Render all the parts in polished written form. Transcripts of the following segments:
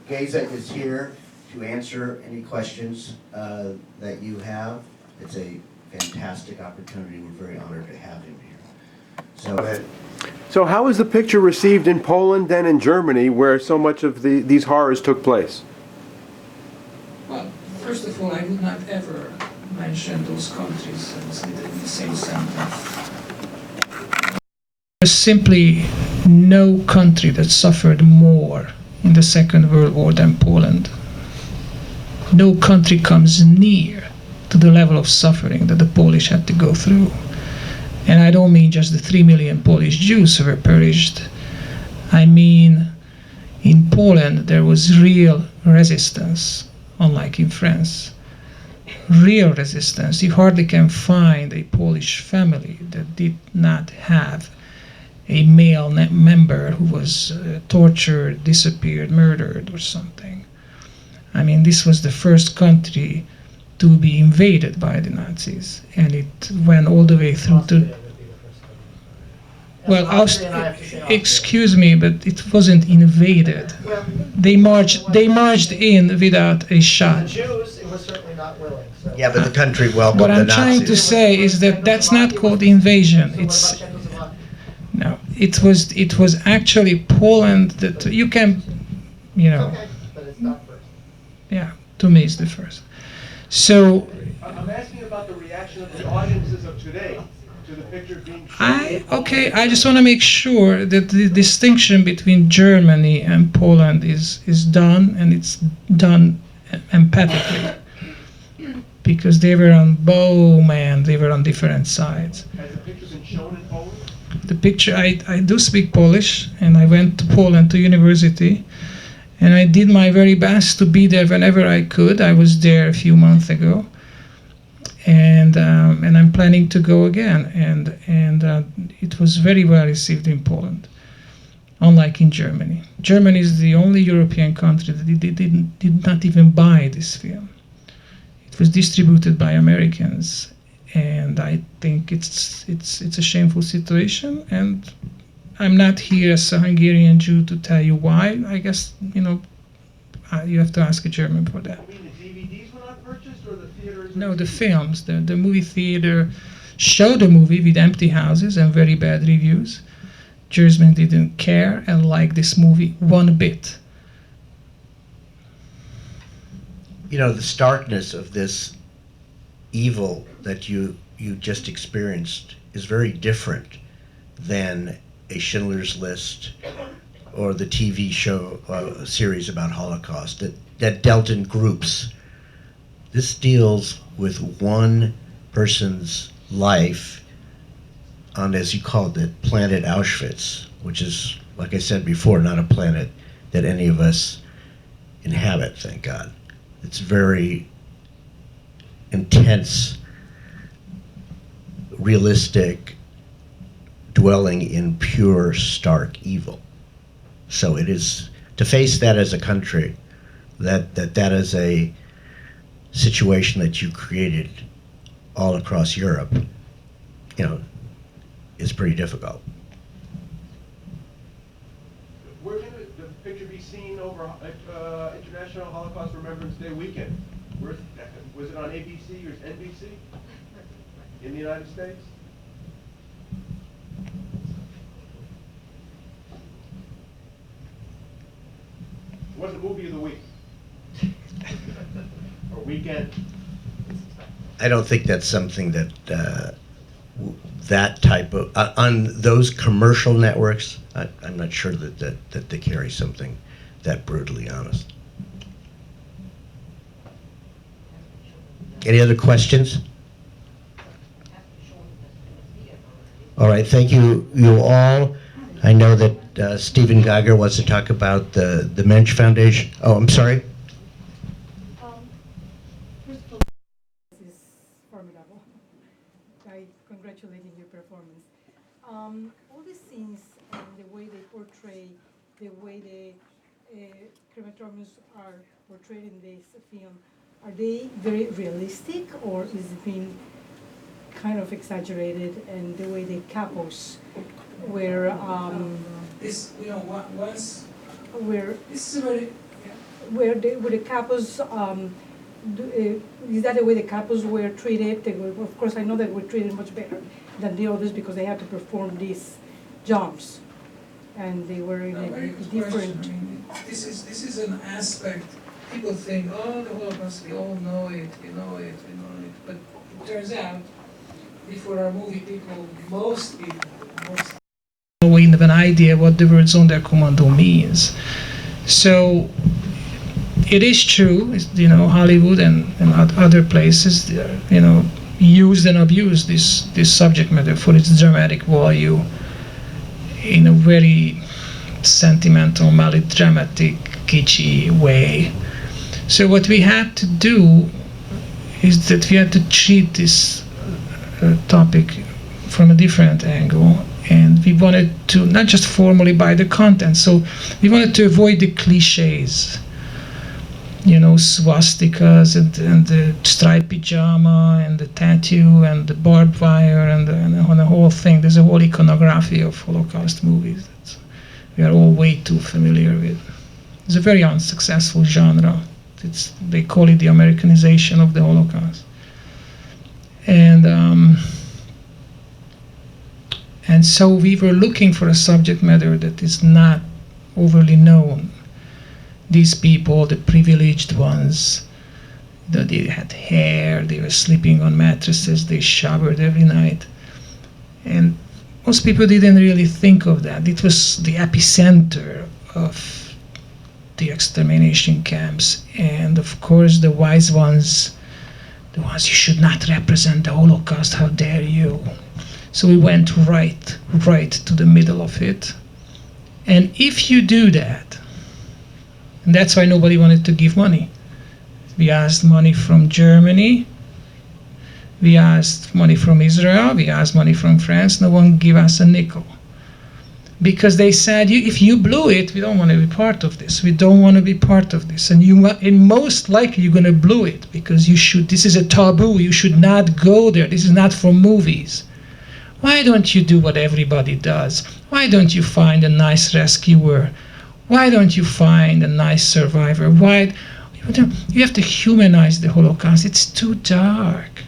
Geza is here to answer any questions that you have. It's a fantastic opportunity. We're very honored to have him here. So, So how was the picture received in Poland and in Germany, where so much of these horrors took place? Well, first of all, I would not ever mention those countries in the same sentence. There's simply no country that suffered more in the Second World War than Poland. No country comes near to the level of suffering that the Polish had to go through. And I don't mean just the 3 million Polish Jews who were perished. I mean, in Poland there was real resistance, unlike in France. Real resistance. You hardly can find a Polish family that did not have a male member who was tortured, disappeared, murdered, or something. I mean, this was the first country to be invaded by the Nazis, and it went all the way through to... Well, excuse me, but it wasn't invaded. They marched in without a shot. The Jews, it was certainly not willing. So. yeah, but the country welcomed What the I'm Nazis. trying to say is that that's not called invasion. It's no. It was actually Poland that you can, you know. Okay, but it's not first. Yeah, to me it's the first. So. I'm asking about the reaction of the audiences of today to the picture being shown. I just want to make sure that the distinction between Germany and Poland is done, and it's done empathically. Because they were on they were on different sides. Has the picture been shown in Poland? The picture, I do speak Polish, and I went to Poland to university, and I did my very best to be there whenever I could. I was there a few months ago, and I'm planning to go again, and it was very well received in Poland, unlike in Germany. Germany is the only European country that did not even buy this film. It was distributed by Americans, and I think it's a shameful situation, and I'm not here as a Hungarian Jew to tell you why. I guess, you know, you have to ask a German for that. You mean the DVDs were not purchased, or the theaters? No, the films. The movie theater showed the movie with empty houses and very bad reviews. Germans didn't care and liked this movie one bit. You know, the starkness of this evil that you just experienced is very different than a Schindler's List or the TV show series about Holocaust that dealt in groups. This deals with one person's life on, as you called it, planet Auschwitz, which is, like I said before, not a planet that any of us inhabit, thank God. It's very intense, realistic, dwelling in pure, stark evil. So it is, to face that as a country, that is a situation that you created all across Europe, you know, is pretty difficult. Where can the picture be seen over International Holocaust Remembrance Day weekend? Was it on ABC or NBC in the United States? What's the movie of the week? Or weekend? I don't think that's something that that type of on those commercial networks. I'm not sure that they carry something that brutally honest. Any other questions? All right, thank you all. I know that Stephen Geiger wants to talk about the Mensch Foundation. Oh, I'm sorry. First of all, this is formidable. I congratulate your performance. All these scenes and the way they portray, the way the crematoriums are portrayed in this film, are they very realistic, or is it being kind of exaggerated? And the way the couples were This, you know, once were this is a very where the capos, is that the way the capos were treated? They were, of course, I know they were treated much better than the others because they had to perform these jumps, and they were in a Very good different. question. I mean, this is an aspect. People think, oh, the Holocaust, we all know it, we know it, we know it. But it turns out, before our movie, most people don't even have an idea what the word Sonderkommando means. So it is true, Hollywood and other places, used and abused this subject matter for its dramatic value in a very sentimental, melodramatic, kitschy way. So what we had to do is that we had to treat this topic from a different angle, and we wanted to not just formally by the content. So we wanted to avoid the cliches, swastikas and the striped pajama and the tattoo and the barbed wire and the whole thing. There's a whole iconography of Holocaust movies that we are all way too familiar with. It's a very unsuccessful genre. They call it the Americanization of the Holocaust. And so we were looking for a subject matter that is not overly known. These people, the privileged ones, they had hair, they were sleeping on mattresses, they showered every night. And most people didn't really think of that. It was the epicenter of the extermination camps. And of course, the wise ones, you should not represent the Holocaust, how dare you? So we went right to the middle of it. And if you do that, and that's why nobody wanted to give money. We asked money from Germany, we asked money from Israel, we asked money from France, no one gave us a nickel. Because they said, if you blew it, we don't want to be part of this. We don't want to be part of this. And most likely you're going to blow it because this is a taboo. You should not go there. This is not for movies. Why don't you do what everybody does? Why don't you find a nice rescuer? Why don't you find a nice survivor? You have to humanize the Holocaust. It's too dark.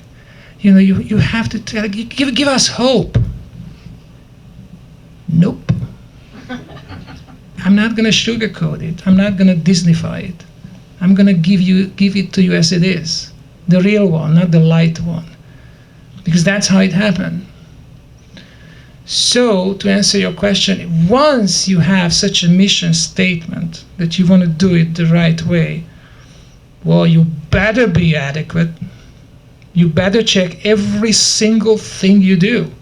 You have to give us hope. Nope. I'm not going to sugarcoat it. I'm not going to Disneyfy it. I'm going to give it to you as it is. The real one, not the light one. Because that's how it happened. So, to answer your question, once you have such a mission statement that you want to do it the right way, well, you better be adequate. You better check every single thing you do.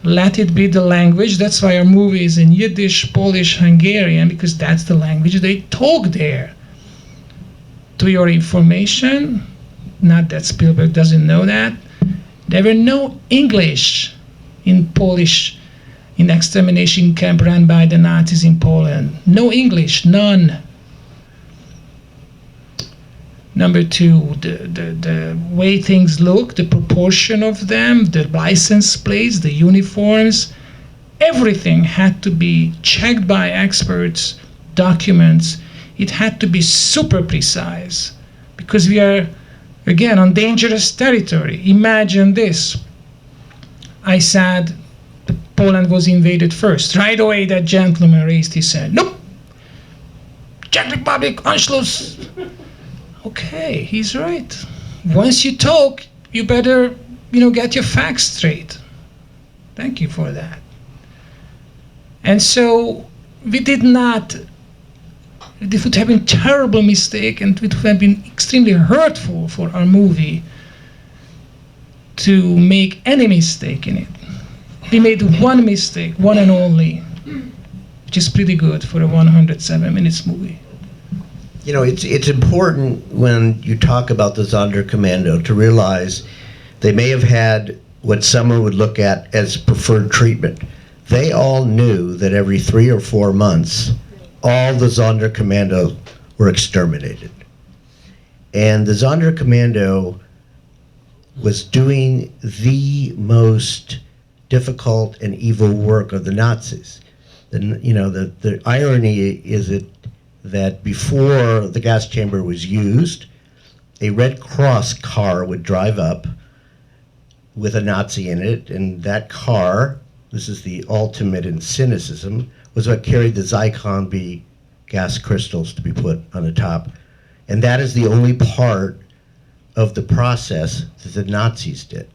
Let it be the language. That's why our movie is in Yiddish, Polish, Hungarian, because that's the language they talk there. To your information, not that Spielberg doesn't know that, there were no English in Polish in extermination camp run by the Nazis in Poland. No English, none. Number two, the way things look, the proportion of them, the license plates, the uniforms, everything had to be checked by experts, documents. It had to be super precise because we are, again, on dangerous territory. Imagine this. I said Poland was invaded first. Right away, that gentleman raised his hand. Nope! Czech Republic, Anschluss! Okay, he's right. Once you talk, you better, get your facts straight. Thank you for that. And so we did not. It would have been a terrible mistake, and it would have been extremely hurtful for our movie to make any mistake in it. We made one mistake, one and only, which is pretty good for a 107 minutes movie. It's important when you talk about the Sonderkommando to realize they may have had what someone would look at as preferred treatment. They all knew that every 3 or 4 months, all the Sonderkommando were exterminated. And the Sonderkommando was doing the most difficult and evil work of the Nazis. The irony is that that before the gas chamber was used, a Red Cross car would drive up with a Nazi in it, and that car, this is the ultimate in cynicism, was what carried the Zyklon B gas crystals to be put on the top. And that is the only part of the process that the Nazis did.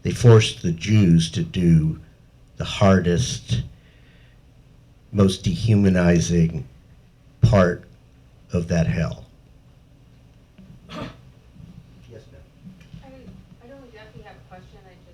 They forced the Jews to do the hardest, most dehumanizing part of that hell.